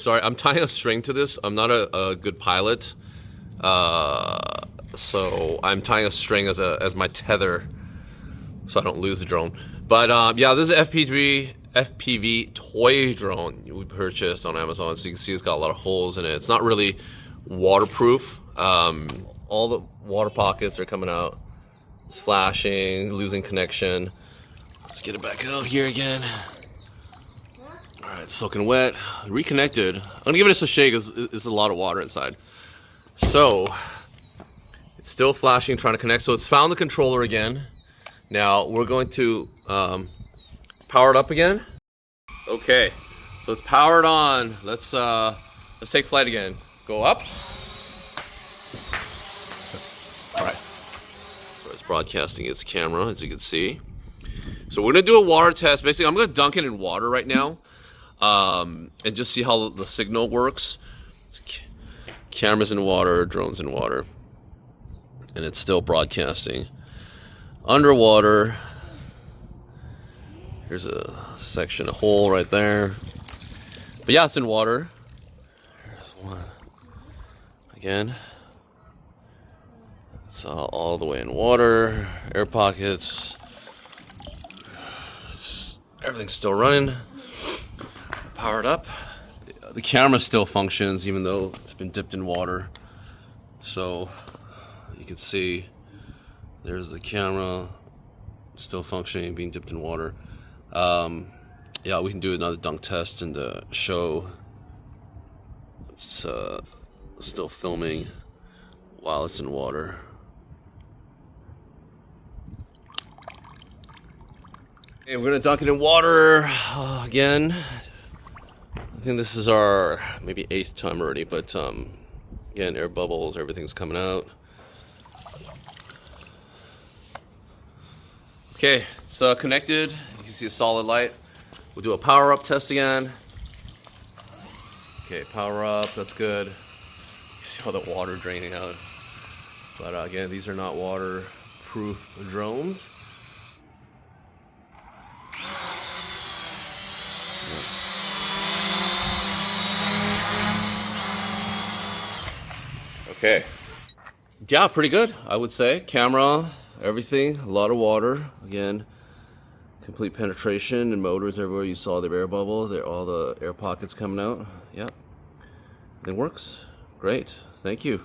sorry. I'm tying a string to this. I'm not a good pilot. So I'm tying a string as my tether so I don't lose the drone. But yeah, this is FPV toy drone we purchased on Amazon. So you can see it's got a lot of holes in it. It's not really waterproof. All the water pockets are coming out. It's flashing, losing connection. Let's get it back out here again. All right, soaking wet, reconnected. I'm gonna give this a shake because there's a lot of water inside. So, it's still flashing, trying to connect. So it's found the controller again. Now we're going to power it up again. Okay, so it's powered on. Let's take flight again. Go up. All right. So it's broadcasting its camera, as you can see. So we're gonna do a water test. Basically, I'm gonna dunk it in water right now, and just see how the signal works. Cameras in water, drones in water, and it's still broadcasting. Underwater, here's a section, a hole right there. But yeah, it's in water. There's one. Again, it's all the way in water. Air pockets. Everything's still running. Powered up. The camera still functions even though it's been dipped in water. So you can see there's the camera still functioning, being dipped in water. Yeah, we can do another dunk test and show it's still filming while it's in water. Okay, we're gonna dunk it in water again. I think this is our maybe 8th time already, but again, air bubbles, everything's coming out. Okay, it's connected. You can see a solid light. We'll do a power up test again. Okay, power up, that's good. You see all the water draining out. But again, these are not waterproof drones. Okay. Yeah, pretty good, I would say. Camera, everything, a lot of water. Again, complete penetration and motors everywhere. You saw the air bubbles, all the air pockets coming out. Yep. It works. Great. Thank you.